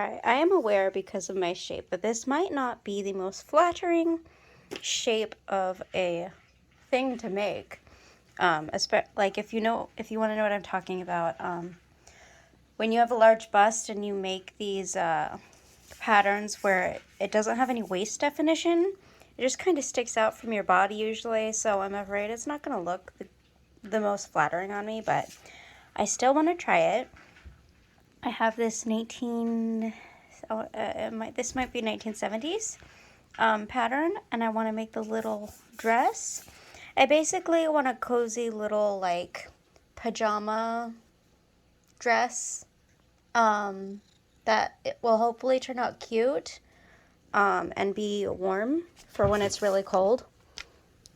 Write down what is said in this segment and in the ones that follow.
I am aware because of my shape that this might not be the most flattering shape of a thing to make. Like if you want to know what I'm talking about, when you have a large bust and you make these patterns where it doesn't have any waist definition, it just kind of sticks out from your body usually, so I'm afraid it's not going to look the most flattering on me, but I still want to try it. I have this this might be 1970s pattern, and I want to make the little dress. I basically want a cozy little like pajama dress that it will hopefully turn out cute and be warm for when it's really cold.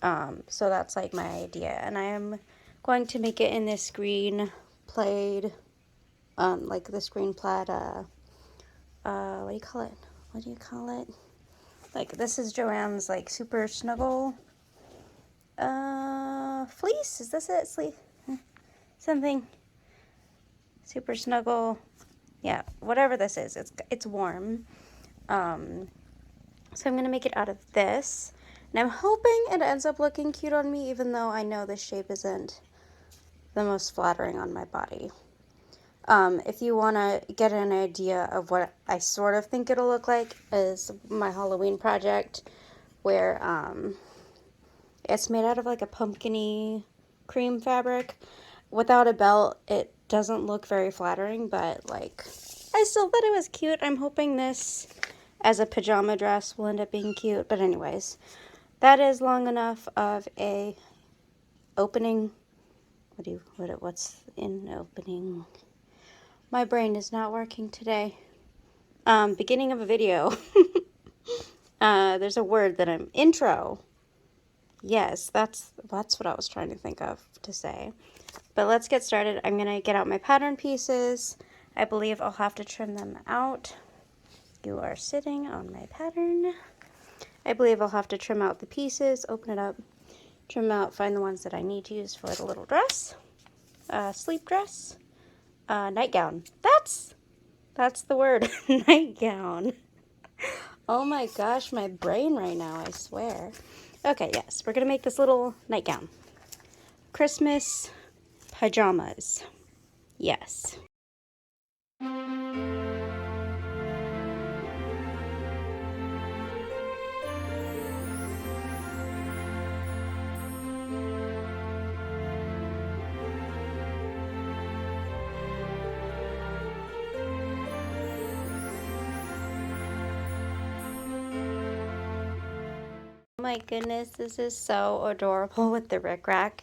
So that's like my idea, and I am going to make it in this green plaid, like this green plaid, what do you call it? What do you call it? Like, this is Joanne's, like, super snuggle, fleece? Is this it? Something. Super snuggle. Yeah, whatever this is. It's warm. So I'm going to make it out of this. And I'm hoping it ends up looking cute on me, even though I know this shape isn't the most flattering on my body. If you want to get an idea of what I sort of think it'll look like, is my Halloween project, where it's made out of like a pumpkin-y cream fabric. Without a belt, it doesn't look very flattering, but like, I still thought it was cute. I'm hoping this as a pajama dress will end up being cute. But anyways, that is long enough of a opening. What's in opening? My brain is not working today. Beginning of a video. There's a word that I'm intro. Yes, that's what I was trying to think of to say. But let's get started. I'm gonna get out my pattern pieces. I believe I'll have to trim them out. You are sitting on my pattern. I believe I'll have to trim out the pieces, open it up, trim out, find the ones that I need to use for the little dress, sleep dress, nightgown. That's the word, nightgown. Oh my gosh, my brain right now, I swear. Okay, yes, we're gonna make this little nightgown. Christmas pajamas. Yes. Oh my goodness, this is so adorable with the rickrack.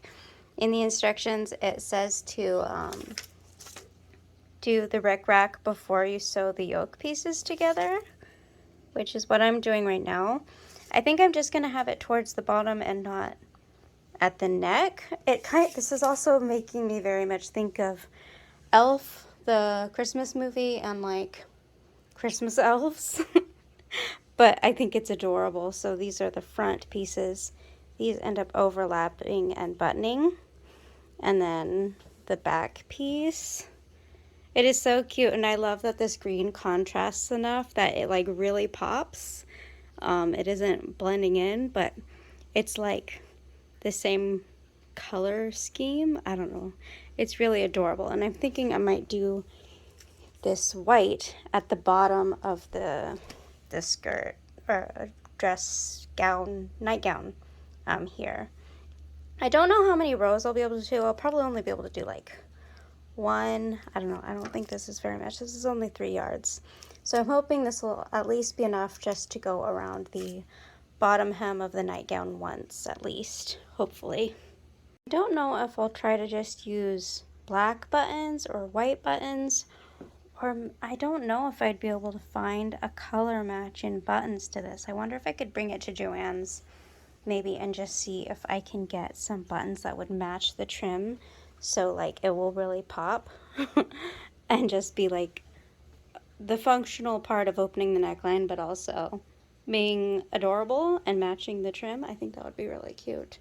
In the instructions, it says to do the rickrack before you sew the yoke pieces together, which is what I'm doing right now. I think I'm just gonna have it towards the bottom and not at the neck. This is also making me very much think of Elf, the Christmas movie, and like Christmas elves. But I think it's adorable. So these are the front pieces. These end up overlapping and buttoning. And then the back piece. It is so cute, and I love that this green contrasts enough that it like really pops. It isn't blending in, but it's like the same color scheme. I don't know. It's really adorable, and I'm thinking I might do this white at the bottom of the skirt or dress gown, nightgown here. I don't know how many rows I'll be able to do. I'll probably only be able to do like one. I don't know. I don't think this is very much. This is only 3 yards. So I'm hoping this will at least be enough just to go around the bottom hem of the nightgown once at least, hopefully. I don't know if I'll try to just use black buttons or white buttons, or I don't know if I'd be able to find a color match in buttons to this. I wonder if I could bring it to Joanne's maybe and just see if I can get some buttons that would match the trim, so like it will really pop and just be like the functional part of opening the neckline, but also being adorable and matching the trim. I think that would be really cute.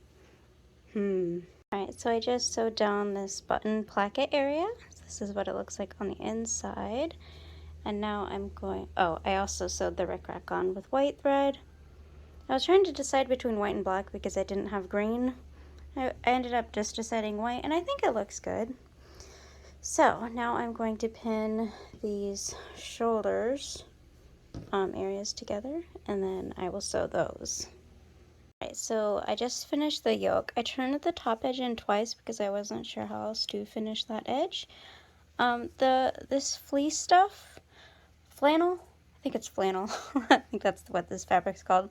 Alright, so I just sewed down this button placket area. This is what it looks like on the inside. And now I'm going, oh, I also sewed the rickrack on with white thread. I was trying to decide between white and black because I didn't have green. I ended up just deciding white, and I think it looks good. So now I'm going to pin these shoulders areas together, and then I will sew those. Alright, so I just finished the yoke. I turned the top edge in twice because I wasn't sure how else to finish that edge. This fleece stuff, flannel, I think it's flannel. I think that's what this fabric's called.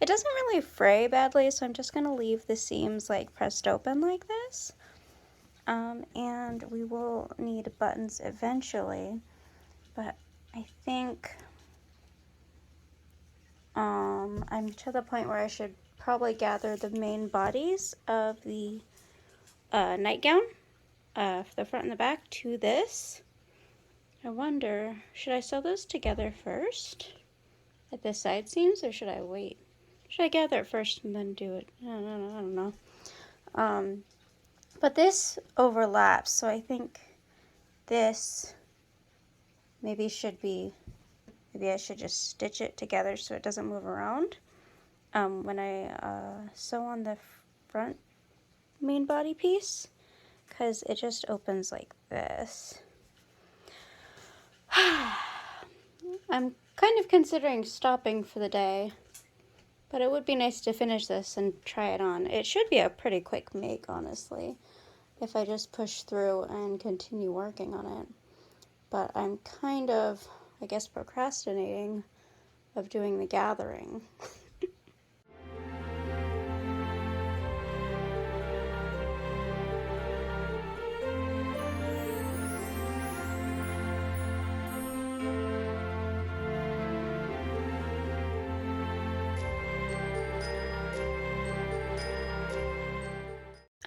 It doesn't really fray badly, so I'm just going to leave the seams like pressed open like this. And we will need buttons eventually, but I think I'm to the point where I should probably gather the main bodies of the nightgown, the front and the back, to this. I wonder, should I sew those together first at the side seams, or should I wait? Should I gather it first and then do it? I don't know. But this overlaps, so I think this maybe should be, maybe I should just stitch it together so it doesn't move around. When I sew on the front main body piece, because it just opens like this. I'm kind of considering stopping for the day, but it would be nice to finish this and try it on. It should be a pretty quick make, honestly, if I just push through and continue working on it. But I'm kind of, I guess, procrastinating of doing the gathering.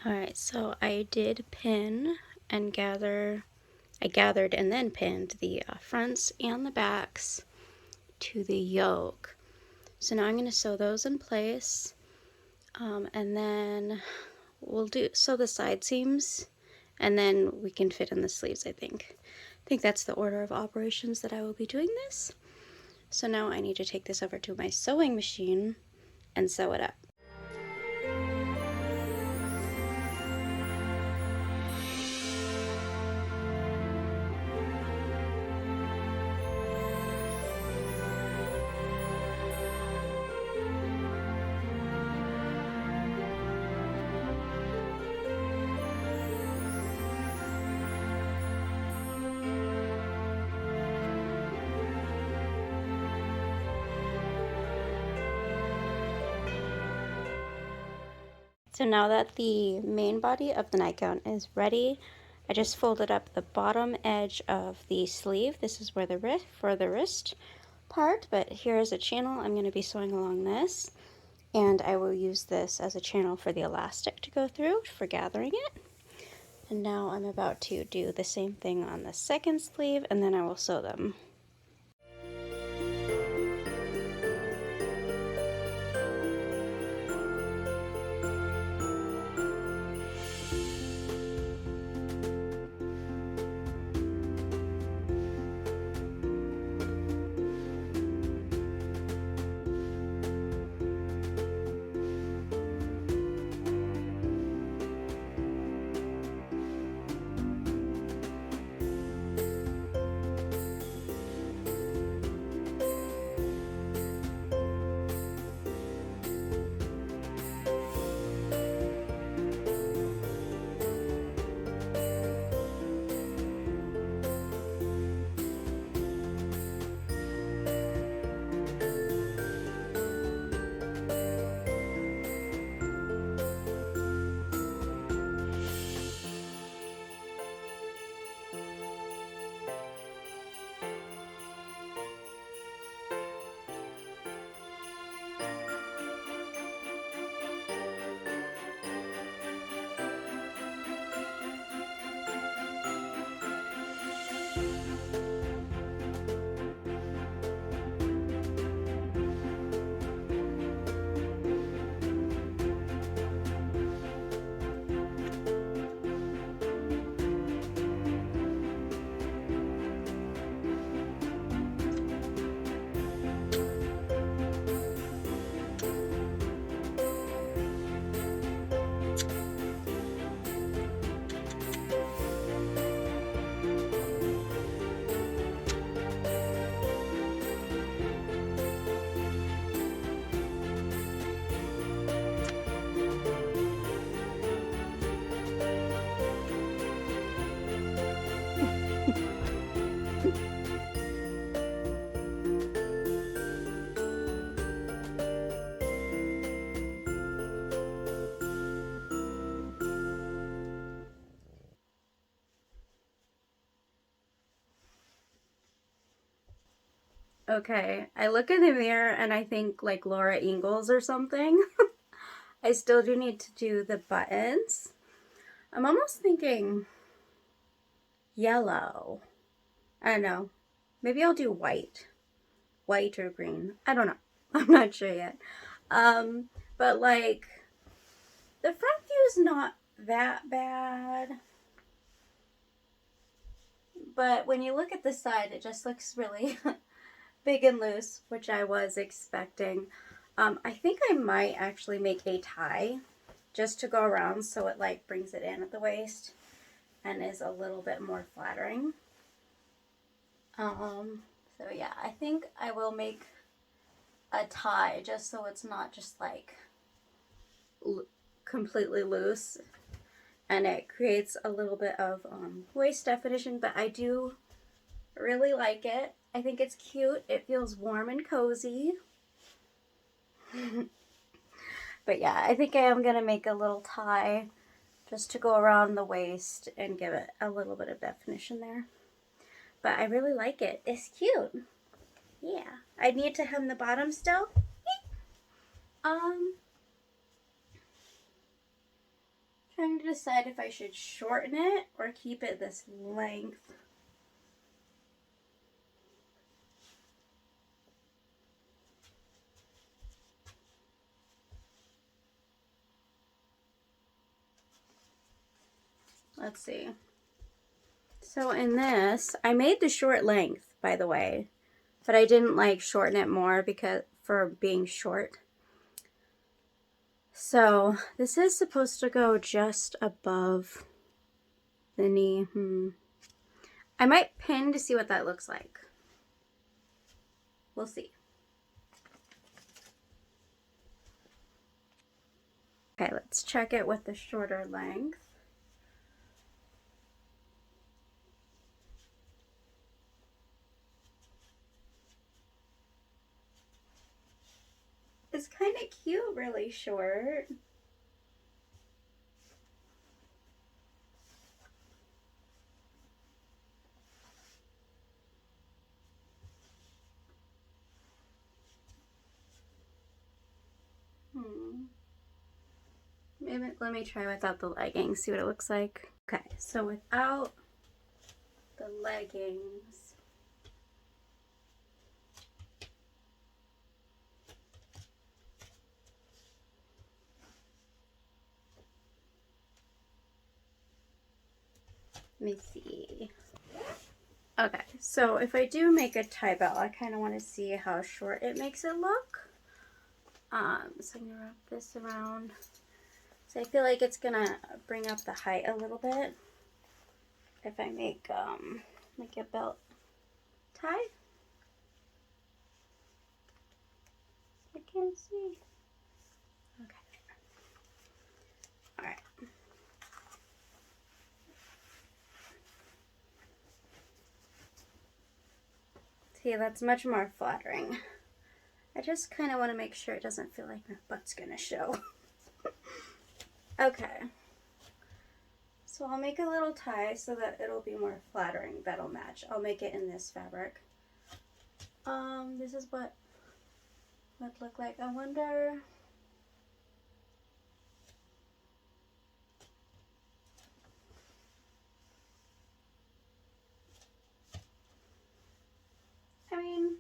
Alright, so I did pin and gather, I gathered and then pinned the fronts and the backs to the yoke. So now I'm going to sew those in place, and then we'll sew the side seams, and then we can fit in the sleeves, I think. I think that's the order of operations that I will be doing this. So now I need to take this over to my sewing machine and sew it up. So now that the main body of the nightgown is ready, I just folded up the bottom edge of the sleeve. This is where for the wrist part, but here is a channel. I'm going to be sewing along this, and I will use this as a channel for the elastic to go through for gathering it. And now I'm about to do the same thing on the second sleeve, and then I will sew them. Okay, I look in the mirror and I think like Laura Ingalls or something. I still do need to do the buttons. I'm almost thinking yellow. I don't know. Maybe I'll do white. White or green. I don't know. I'm not sure yet. But like the front view is not that bad. But when you look at the side, it just looks really big and loose, which I was expecting. I think I might actually make a tie just to go around so it like brings it in at the waist and is a little bit more flattering. So yeah, I think I will make a tie just so it's not just like completely loose, and it creates a little bit of waist definition, but I do really like it. I think it's cute. It feels warm and cozy. But yeah, I think I am going to make a little tie just to go around the waist and give it a little bit of definition there. But I really like it. It's cute. Yeah. I need to hem the bottom still. Trying to decide if I should shorten it or keep it this length. Let's see. So in this, I made the short length, by the way, but I didn't like shorten it more because for being short. So this is supposed to go just above the knee. I might pin to see what that looks like. We'll see. Okay, let's check it with the shorter length. It's kind of cute, really short. Maybe let me try without the leggings, see what it looks like. Okay, so without the leggings, let me see. Okay, so if I do make a tie belt, I kind of want to see how short it makes it look. So I'm gonna wrap this around. So I feel like it's gonna bring up the height a little bit if I make like a belt tie. I can't see. Okay. All right. See, that's much more flattering. I just kind of want to make sure it doesn't feel like my butt's gonna show. Okay. So I'll make a little tie so that it'll be more flattering. That'll match. I'll make it in this fabric. This is what would look like. I wonder. I mean,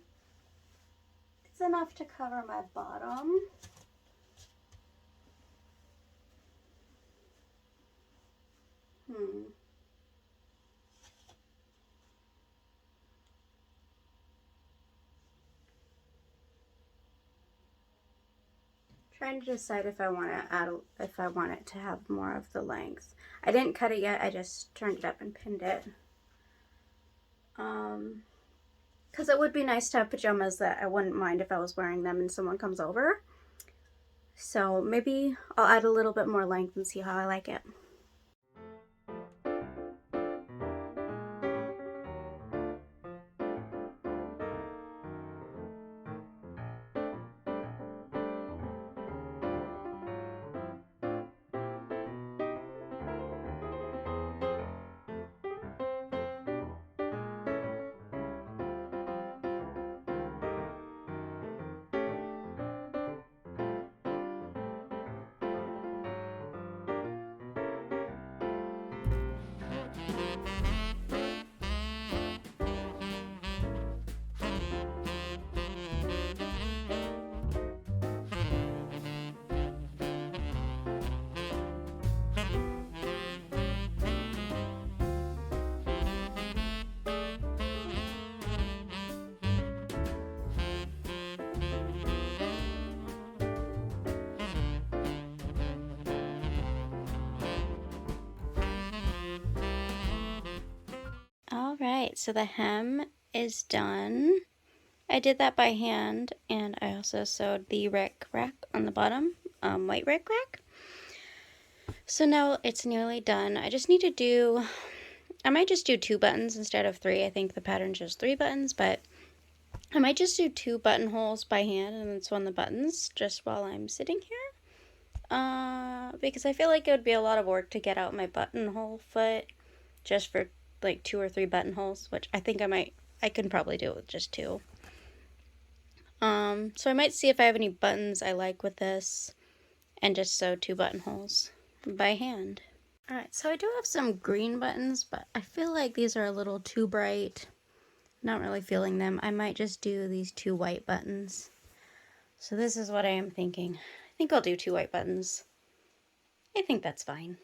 it's enough to cover my bottom. Trying to decide if I want to add, if I want it to have more of the length. I didn't cut it yet. I just turned it up and pinned it. Because it would be nice to have pajamas that I wouldn't mind if I was wearing them and someone comes over. So maybe I'll add a little bit more length and see how I like it. so the hem is done. I did that by hand, and I also sewed the rack on the bottom, white rack. So now it's nearly done. I just need to do, I might just do 2 buttons instead of 3. I think the pattern's just 3 buttons, but I might just do 2 buttonholes by hand and then sew on the buttons just while I'm sitting here. Because I feel like it would be a lot of work to get out my buttonhole foot just for like 2 or 3 buttonholes, which I think I can probably do it with just 2. So I might see if I have any buttons I like with this and just sew 2 buttonholes by hand. Alright, so I do have some green buttons, but I feel like these are a little too bright. Not really feeling them. I might just do these 2 white buttons. So this is what I am thinking. I think I'll do 2 white buttons. I think that's fine.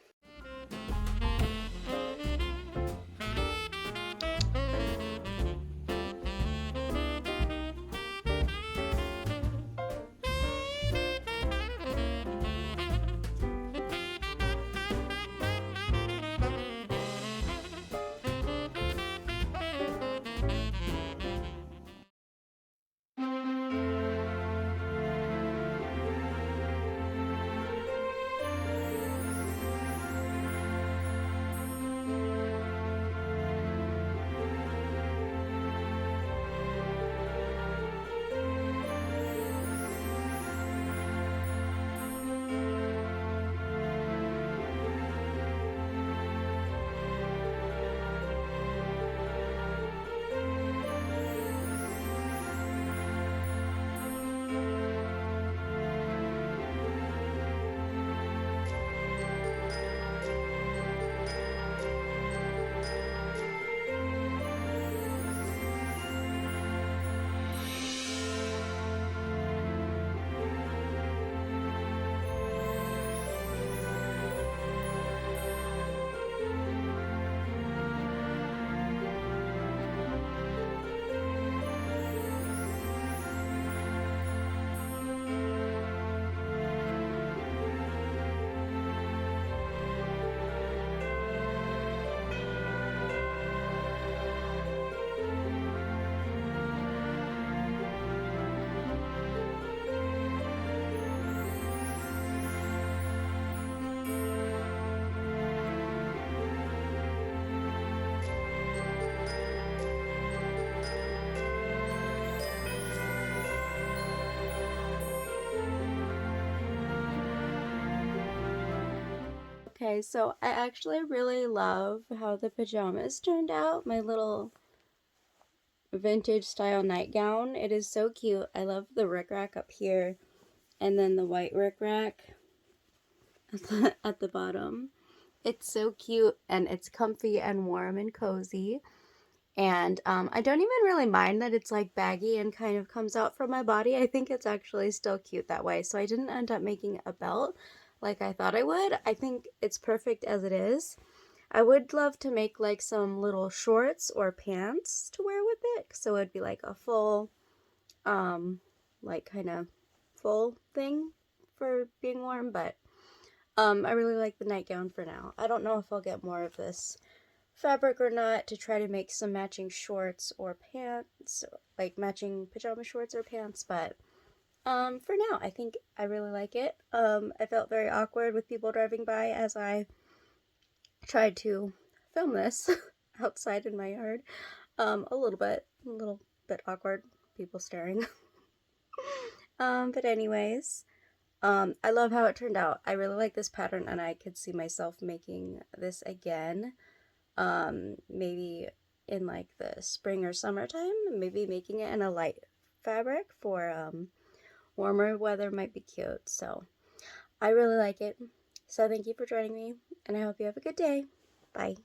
Okay, so I actually really love how the pajamas turned out. My little vintage style nightgown. It is so cute. I love the rickrack up here and then the white rickrack at the bottom. It's so cute and it's comfy and warm and cozy. And I don't even really mind that it's like baggy and kind of comes out from my body. I think it's actually still cute that way. So I didn't end up making a belt like I thought I would. I think it's perfect as it is. I would love to make like some little shorts or pants to wear with it. So it'd be like a full, like kind of full thing for being warm. But I really like the nightgown for now. I don't know if I'll get more of this fabric or not to try to make some matching shorts or pants, like matching pajama shorts or pants, but for now I think I really like it. I felt very awkward with people driving by as I tried to film this outside in my yard. A little bit awkward, people staring. But anyways, I love how it turned out. I really like this pattern and I could see myself making this again. Maybe in like the spring or summertime, maybe making it in a light fabric for warmer weather might be cute. So I really like it. So thank you for joining me and I hope you have a good day. Bye.